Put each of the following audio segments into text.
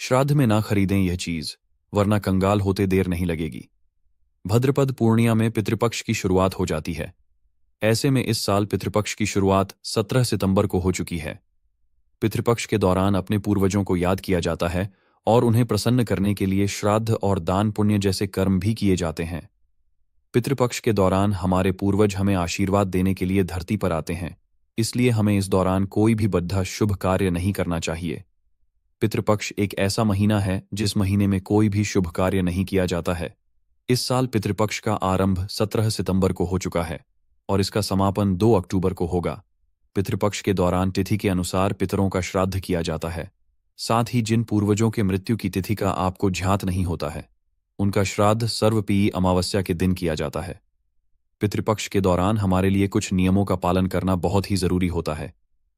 श्राद्ध में ना खरीदें यह चीज, वरना कंगाल होते देर नहीं लगेगी। भद्रपद पूर्णिमा में पितृपक्ष की शुरुआत हो जाती है। ऐसे में इस साल पितृपक्ष की शुरुआत 17 सितंबर को हो चुकी है। पितृपक्ष के दौरान अपने पूर्वजों को याद किया जाता है और उन्हें प्रसन्न करने के लिए श्राद्ध और दान पुण्य जैसे कर्म भी किए जाते हैं। पितृपक्ष के दौरान हमारे पूर्वज हमें आशीर्वाद देने के लिए धरती पर आते हैं, इसलिए हमें इस दौरान कोई भी बद्धा शुभ कार्य नहीं करना चाहिए। पितृपक्ष एक ऐसा महीना है जिस महीने में कोई भी शुभ कार्य नहीं किया जाता है। इस साल पितृपक्ष का आरंभ 17 सितंबर को हो चुका है और इसका समापन 2 अक्टूबर को होगा। पितृपक्ष के दौरान तिथि के अनुसार पितरों का श्राद्ध किया जाता है। साथ ही जिन पूर्वजों के मृत्यु की तिथि का आपको ज्ञात नहीं होता है, उनका श्राद्ध सर्वपीयी अमावस्या के दिन किया जाता है। पितृपक्ष के दौरान हमारे लिए कुछ नियमों का पालन करना बहुत ही जरूरी होता है।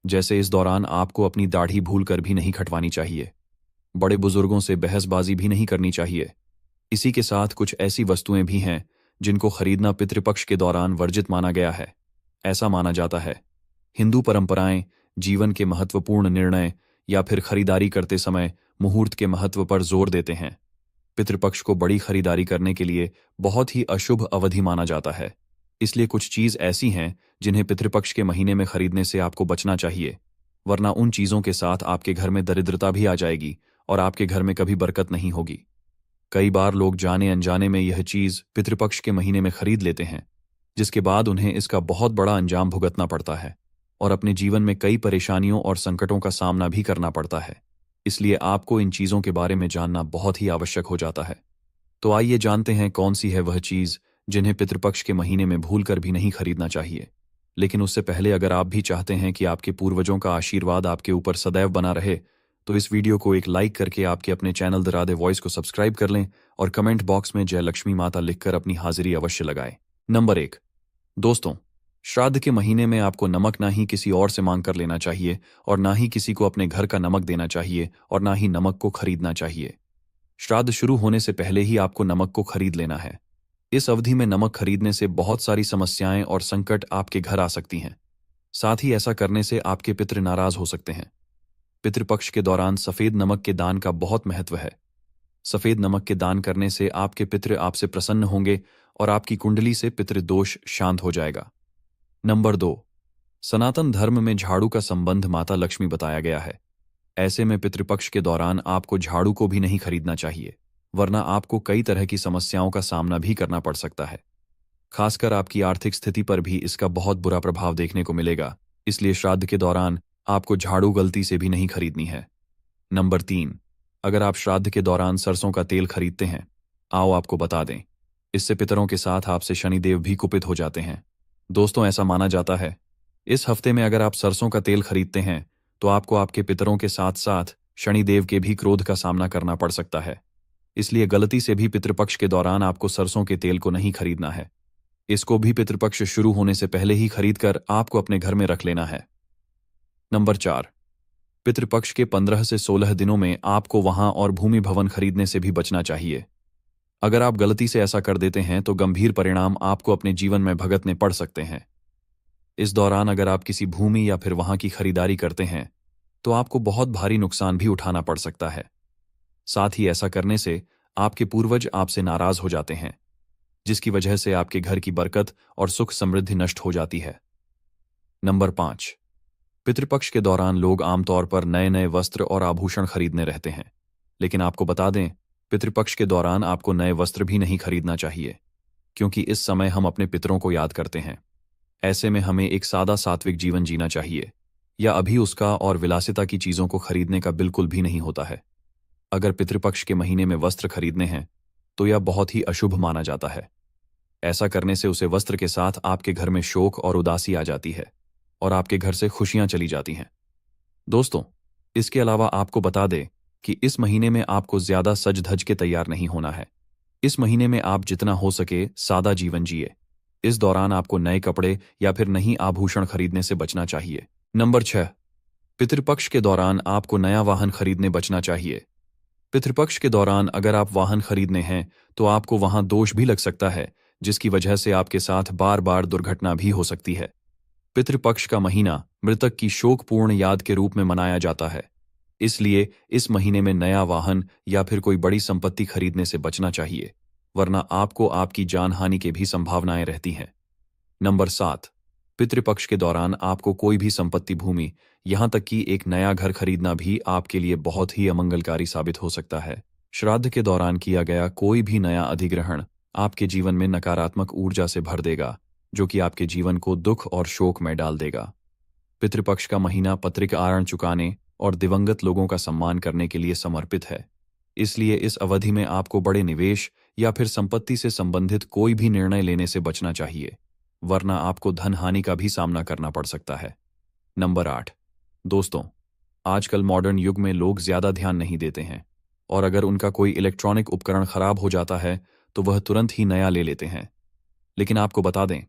जैसे इस दौरान आपको अपनी दाढ़ी भूलकर भी नहीं कटवानी चाहिए। बड़े बुजुर्गों से बहसबाजी भी नहीं करनी चाहिए। इसी के साथ कुछ ऐसी वस्तुएं भी हैं जिनको खरीदना पितृपक्ष के दौरान वर्जित माना गया है। ऐसा माना जाता है हिंदू परंपराएं जीवन के महत्वपूर्ण निर्णय या फिर खरीदारी करते समय मुहूर्त के महत्व पर जोर देते हैं। पितृपक्ष को बड़ी खरीदारी करने के लिए बहुत ही अशुभ अवधि माना जाता है, इसलिए कुछ चीज ऐसी हैं जिन्हें पितृपक्ष के महीने में खरीदने से आपको बचना चाहिए, वरना उन चीजों के साथ आपके घर में दरिद्रता भी आ जाएगी और आपके घर में कभी बरकत नहीं होगी। कई बार लोग जाने अनजाने में यह चीज पितृपक्ष के महीने में खरीद लेते हैं, जिसके बाद उन्हें इसका बहुत बड़ा अंजाम भुगतना पड़ता है और अपने जीवन में कई परेशानियों और संकटों का सामना भी करना पड़ता है। इसलिए आपको इन चीजों के बारे में जानना बहुत ही आवश्यक हो जाता है। तो आइए जानते हैं कौन सी है वह चीज जिन्हें पितृपक्ष के महीने में भूलकर भी नहीं खरीदना चाहिए। लेकिन उससे पहले अगर आप भी चाहते हैं कि आपके पूर्वजों का आशीर्वाद आपके ऊपर सदैव बना रहे, तो इस वीडियो को एक लाइक करके आपके अपने चैनल द राधे वॉइस को सब्सक्राइब कर लें और कमेंट बॉक्स में जय लक्ष्मी माता लिखकर अपनी हाजिरी अवश्य लगाएं। नंबर 1। दोस्तों, श्राद्ध के महीने में आपको नमक ना ही किसी और से मांग कर लेना चाहिए और ना ही किसी को अपने घर का नमक देना चाहिए और ना ही नमक को खरीदना चाहिए। श्राद्ध शुरू होने से पहले ही आपको नमक को खरीद लेना है। इस अवधि में नमक खरीदने से बहुत सारी समस्याएं और संकट आपके घर आ सकती हैं। साथ ही ऐसा करने से आपके पितृ नाराज हो सकते हैं। पितृपक्ष के दौरान सफेद नमक के दान का बहुत महत्व है। सफेद नमक के दान करने से आपके पितृ आपसे प्रसन्न होंगे और आपकी कुंडली से पितृदोष शांत हो जाएगा। नंबर 2। सनातन धर्म में झाड़ू का संबंध माता लक्ष्मी बताया गया है। ऐसे में पितृपक्ष के दौरान आपको झाड़ू को भी नहीं खरीदना चाहिए, वरना आपको कई तरह की समस्याओं का सामना भी करना पड़ सकता है। खासकर आपकी आर्थिक स्थिति पर भी इसका बहुत बुरा प्रभाव देखने को मिलेगा। इसलिए श्राद्ध के दौरान आपको झाड़ू गलती से भी नहीं खरीदनी है। नंबर 3। अगर आप श्राद्ध के दौरान सरसों का तेल खरीदते हैं, आओ आपको बता दें, इससे पितरों के साथ आपसे शनिदेव भी कुपित हो जाते हैं। दोस्तों, ऐसा माना जाता है इस हफ्ते में अगर आप सरसों का तेल खरीदते हैं तो आपको आपके पितरों के साथ साथ शनिदेव के भी क्रोध का सामना करना पड़ सकता है। इसलिए गलती से भी पितृपक्ष के दौरान आपको सरसों के तेल को नहीं खरीदना है। इसको भी पितृपक्ष शुरू होने से पहले ही खरीदकर आपको अपने घर में रख लेना है। नंबर 4। पितृपक्ष के 15 से 16 दिनों में आपको वाहन और भूमि भवन खरीदने से भी बचना चाहिए। अगर आप गलती से ऐसा कर देते हैं तो गंभीर परिणाम आपको अपने जीवन में भुगतने पड़ सकते हैं। इस दौरान अगर आप किसी भूमि या फिर वहां की खरीदारी करते हैं तो आपको बहुत भारी नुकसान भी उठाना पड़ सकता है। साथ ही ऐसा करने से आपके पूर्वज आपसे नाराज हो जाते हैं, जिसकी वजह से आपके घर की बरकत और सुख समृद्धि नष्ट हो जाती है। नंबर 5। पितृपक्ष के दौरान लोग आमतौर पर नए नए वस्त्र और आभूषण खरीदने रहते हैं, लेकिन आपको बता दें, पितृपक्ष के दौरान आपको नए वस्त्र भी नहीं खरीदना चाहिए, क्योंकि इस समय हम अपने पितरों को याद करते हैं। ऐसे में हमें एक सादा सात्विक जीवन जीना चाहिए, या अभी उसका और विलासिता की चीजों को खरीदने का बिल्कुल भी नहीं होता है। अगर पितृपक्ष के महीने में वस्त्र खरीदने हैं तो यह बहुत ही अशुभ माना जाता है। ऐसा करने से उसे वस्त्र के साथ आपके घर में शोक और उदासी आ जाती है और आपके घर से खुशियां चली जाती हैं। दोस्तों, इसके अलावा आपको बता दें कि इस महीने में आपको ज्यादा सज धज के तैयार नहीं होना है। इस महीने में आप जितना हो सके सादा जीवन जिए। इस दौरान आपको नए कपड़े या फिर नई आभूषण खरीदने से बचना चाहिए। नंबर 6। पितृपक्ष के दौरान आपको नया वाहन खरीदने बचना चाहिए। पितृपक्ष के दौरान अगर आप वाहन खरीदने हैं तो आपको वहां दोष भी लग सकता है, जिसकी वजह से आपके साथ बार बार दुर्घटना भी हो सकती है। पितृपक्ष का महीना मृतक की शोकपूर्ण याद के रूप में मनाया जाता है। इसलिए इस महीने में नया वाहन या फिर कोई बड़ी संपत्ति खरीदने से बचना चाहिए, वरना आपको आपकी जानहानि की भी संभावनाएं रहती हैं। नंबर 7, पितृपक्ष के दौरान आपको कोई भी संपत्ति, भूमि, यहां तक कि एक नया घर खरीदना भी आपके लिए बहुत ही अमंगलकारी साबित हो सकता है। श्राद्ध के दौरान किया गया कोई भी नया अधिग्रहण आपके जीवन में नकारात्मक ऊर्जा से भर देगा, जो कि आपके जीवन को दुख और शोक में डाल देगा। पितृपक्ष का महीना पत्रिका आरण चुकाने और दिवंगत लोगों का सम्मान करने के लिए समर्पित है। इसलिए इस अवधि में आपको बड़े निवेश या फिर संपत्ति से संबंधित कोई भी निर्णय लेने से बचना चाहिए, वरना आपको धन हानि का भी सामना करना पड़ सकता है। नंबर 8, दोस्तों, आजकल मॉडर्न युग में लोग ज्यादा ध्यान नहीं देते हैं और अगर उनका कोई इलेक्ट्रॉनिक उपकरण खराब हो जाता है तो वह तुरंत ही नया ले लेते हैं। लेकिन आपको बता दें,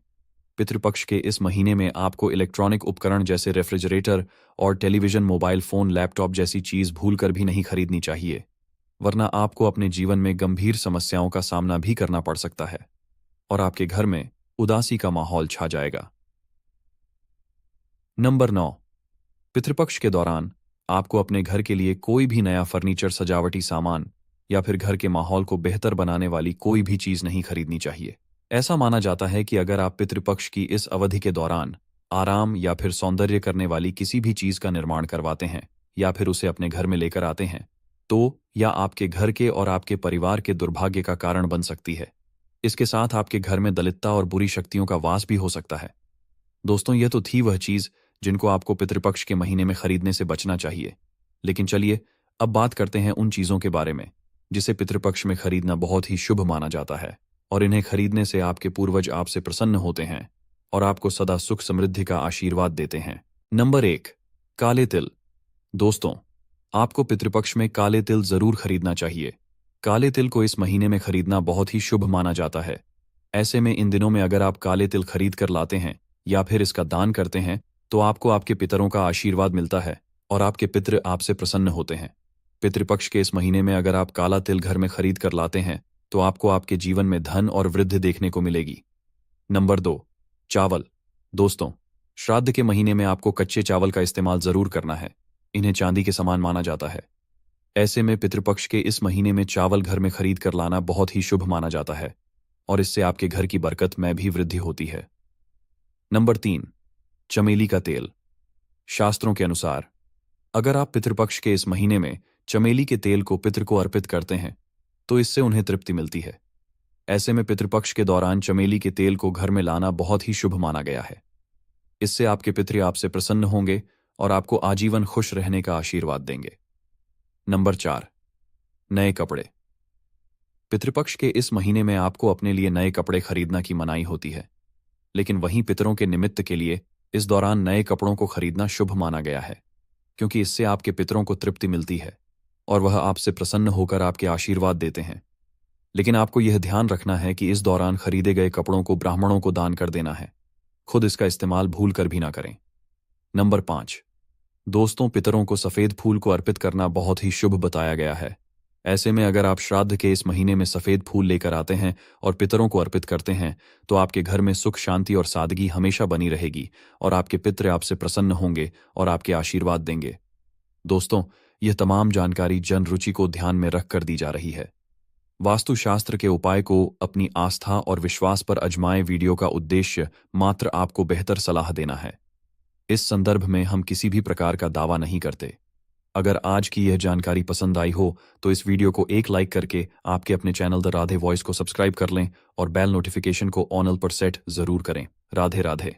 पितृपक्ष के इस महीने में आपको इलेक्ट्रॉनिक उपकरण जैसे रेफ्रिजरेटर और टेलीविजन, मोबाइल फोन, लैपटॉप जैसी चीज भूलकर भी नहीं खरीदनी चाहिए, वरना आपको अपने जीवन में गंभीर समस्याओं का सामना भी करना पड़ सकता है और आपके घर में उदासी का माहौल छा जाएगा। नंबर 9, पितृपक्ष के दौरान आपको अपने घर के लिए कोई भी नया फर्नीचर, सजावटी सामान या फिर घर के माहौल को बेहतर बनाने वाली कोई भी चीज नहीं खरीदनी चाहिए। ऐसा माना जाता है कि अगर आप पितृपक्ष की इस अवधि के दौरान आराम या फिर सौंदर्य करने वाली किसी भी चीज का निर्माण करवाते हैं या फिर उसे अपने घर में लेकर आते हैं, तो यह आपके घर के और आपके परिवार के दुर्भाग्य का कारण बन सकती है। इसके साथ आपके घर में दलितता और बुरी शक्तियों का वास भी हो सकता है। दोस्तों, यह तो थी वह चीज जिनको आपको पितृपक्ष के महीने में खरीदने से बचना चाहिए। लेकिन चलिए अब बात करते हैं उन चीजों के बारे में जिसे पितृपक्ष में खरीदना बहुत ही शुभ माना जाता है और इन्हें खरीदने से आपके पूर्वज आपसे प्रसन्न होते हैं और आपको सदा सुख समृद्धि का आशीर्वाद देते हैं। नंबर 1, काले तिल। दोस्तों, आपको पितृपक्ष में काले तिल जरूर खरीदना चाहिए। काले तिल को इस महीने में खरीदना बहुत ही शुभ माना जाता है। ऐसे में इन दिनों में अगर आप काले तिल खरीद कर लाते हैं या फिर इसका दान करते हैं तो आपको आपके पितरों का आशीर्वाद मिलता है और आपके पितृ आपसे प्रसन्न होते हैं। पितृपक्ष के इस महीने में अगर आप काला तिल घर में खरीद कर लाते हैं तो आपको आपके जीवन में धन और वृद्धि देखने को मिलेगी। नंबर 2, चावल। दोस्तों, श्राद्ध के महीने में आपको कच्चे चावल का इस्तेमाल जरूर करना है। इन्हें चांदी के समान माना जाता है। ऐसे में पितृपक्ष के इस महीने में चावल घर में खरीद कर लाना बहुत ही शुभ माना जाता है और इससे आपके घर की बरकत में भी वृद्धि होती है। नंबर 3, चमेली का तेल। शास्त्रों के अनुसार अगर आप पितृपक्ष के इस महीने में चमेली के तेल को पितृ को अर्पित करते हैं तो इससे उन्हें तृप्ति मिलती है। ऐसे में पितृपक्ष के दौरान चमेली के तेल को घर में लाना बहुत ही शुभ माना गया है। इससे आपके पितृ आपसे प्रसन्न होंगे और आपको आजीवन खुश रहने का आशीर्वाद देंगे। नंबर 4, नए कपड़े। पितृपक्ष के इस महीने में आपको अपने लिए नए कपड़े खरीदना की मनाही होती है, लेकिन वहीं पितरों के निमित्त के लिए इस दौरान नए कपड़ों को खरीदना शुभ माना गया है, क्योंकि इससे आपके पितरों को तृप्ति मिलती है और वह आपसे प्रसन्न होकर आपके आशीर्वाद देते हैं। लेकिन आपको यह ध्यान रखना है कि इस दौरान खरीदे गए कपड़ों को ब्राह्मणों को दान कर देना है। खुद इसका इस्तेमाल भूल कर भी ना करें। नंबर 5, दोस्तों, पितरों को सफेद फूल को अर्पित करना बहुत ही शुभ बताया गया है। ऐसे में अगर आप श्राद्ध के इस महीने में सफेद फूल लेकर आते हैं और पितरों को अर्पित करते हैं तो आपके घर में सुख, शांति और सादगी हमेशा बनी रहेगी और आपके पितृ आपसे प्रसन्न होंगे और आपके आशीर्वाद देंगे। दोस्तों, यह तमाम जानकारी जन रुचि को ध्यान में रखकर दी जा रही है। वास्तुशास्त्र के उपाय को अपनी आस्था और विश्वास पर आजमाएं। वीडियो का उद्देश्य मात्र आपको बेहतर सलाह देना है। इस संदर्भ में हम किसी भी प्रकार का दावा नहीं करते। अगर आज की यह जानकारी पसंद आई हो तो इस वीडियो को एक लाइक करके आपके अपने चैनल द राधे वॉइस को सब्सक्राइब कर लें और बेल नोटिफिकेशन को ऑन पर सेट जरूर करें। राधे राधे।